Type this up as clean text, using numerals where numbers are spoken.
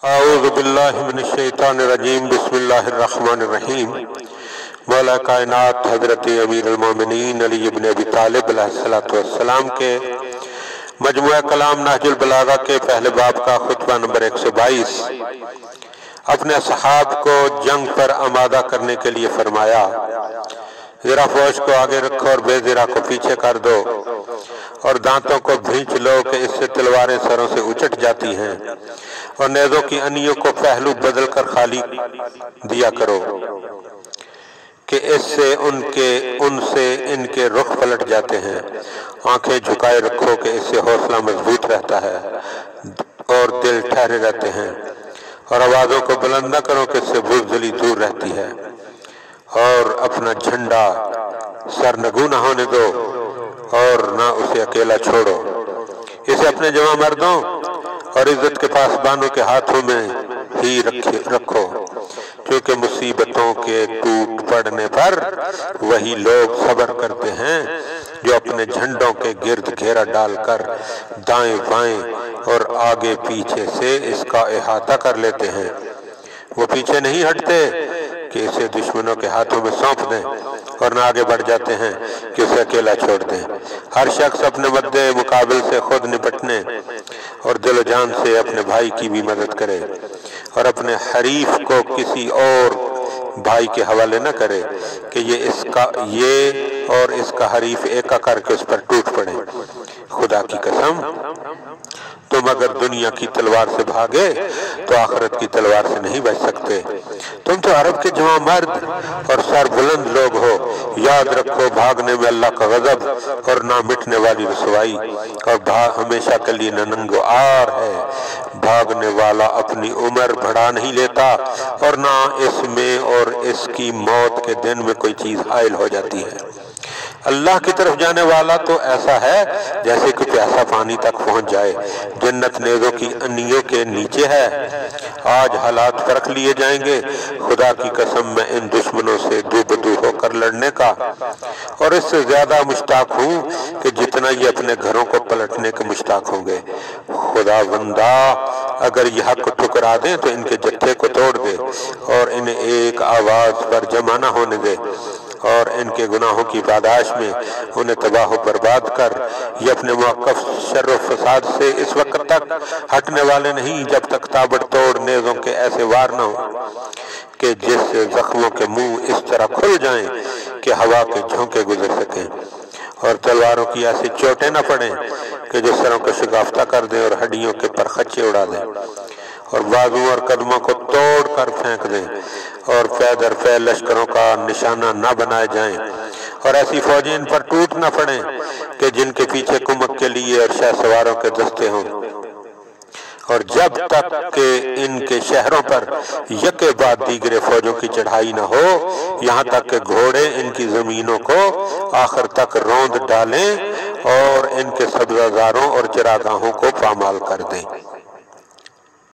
अऊज़ु बिल्लाहि मिनश्शैतानिर्रजीम बिस्मिल्लाहिर्रहमानिर्रहीम। मौला कायनात हज़रत अमीरुल मोमिनीन अली इब्न अबी तालिब अलैहिस्सलातु वस्सलाम के मजमुआ कलाम नहजुल बलागा के पहले बाब का खुतबा नंबर 122 अपने सहाब को जंग पर आमादा करने के लिए फरमाया, ज़रा फौज को आगे रखो और बेज़िरा को पीछे कर दो और दांतों को भींच लो कि इससे तलवारें सरों से उचट जाती हैं और नेज़ों की अनियों को पहलू बदल कर खाली दिया करो कि इससे उनसे इनके रुख पलट जाते हैं। आंखें झुकाए रखो कि इससे हौसला मजबूत रहता है और दिल ठहरे रहते हैं और आवाज़ों को बुलंद न करो कि इससे बुज़दिली दूर रहती है और अपना झंडा सरनगू न होने दो और ना उसे अकेला छोड़ो। इसे अपने जवां मर्दों और इज्जत के पासबानों के हाथों में ही रखो, क्योंकि मुसीबतों के टूट पड़ने पर वही लोग सब्र करते हैं जो अपने झंडों के गिर्द घेरा डालकर दाएं बाएं और आगे पीछे से इसका अहाता कर लेते हैं। वो पीछे नहीं हटते कि इसे दुश्मनों के हाथों में सौंप दें और न आगे बढ़ जाते हैं कि उसे अकेला छोड़ दें। हर शख्स अपने मद्दे मुकाबिल से खुद निपटने और दिल जान से अपने भाई की भी मदद करे और अपने हरीफ को किसी और भाई के हवाले न करे कि ये और इसका हरीफ एका करके उस पर टूट पड़े। खुदा की कसम, तुम अगर दुनिया की तलवार से भागे तो आखिरत की तलवार से नहीं बच सकते। तुम तो अरब के जवां मर्द और सर बुलंद लोग हो। याद रखो, भागने में अल्लाह का गजब और ना मिटने वाली रसवाई और हमेशा के लिए नंगो आर है। भागने वाला अपनी उम्र बढ़ा नहीं लेता और ना इसमें और इसकी मौत के दिन में कोई चीज हायल हो जाती है। अल्लाह की तरफ जाने वाला तो ऐसा है जैसे कि प्यासा पानी तक पहुंच जाए। जन्नत नेज़ों की अनियों के नीचे है। आज हालात परख लिए जाएंगे। खुदा की कसम, मैं इन दुश्मनों से दो बदू होकर लड़ने का और इससे ज्यादा मुश्ताक हूँ कि जितना ये अपने घरों को पलटने के मुश्ताक होंगे। खुदा बंदा अगर यह हक ठुकरा दें तो इनके जत्थे को तोड़ दे और इन्हें एक आवाज पर जमा न होने दे और इनके गुनाहों की पादाश में उन्हें तबाह बर्बाद कर। ये अपने मौक़िफ़ शर व फसाद से इस वक्त तक हटने वाले नहीं जब तक ताबड़तोड़ नेज़ों के ऐसे वार न हो कि जिससे जख्मों के मुंह इस तरह खुल जाएं कि हवा के झोंके गुजर सकें और तलवारों की ऐसी चोटें न पड़ें कि जो सरों को शगाफ्ता कर दें और हड्डियों के परखच्चे उड़ा दें और बाजू और कदमों को तोड़ कर फेंक दें और फै दर फै लश्करों का निशाना न बनाए जाएं और ऐसी फौजें इन पर टूट न पड़ें कि जिनके पीछे कुमक के लिए और शाह सवारों के दस्ते हों और जब तक के इनके शहरों पर यके बाद दीगरे फौजों की चढ़ाई न हो, यहाँ तक के घोड़े इनकी जमीनों को आखिर तक रौंद डालें और इनके सब्जाजारों और चरागाहों को पामाल कर दें।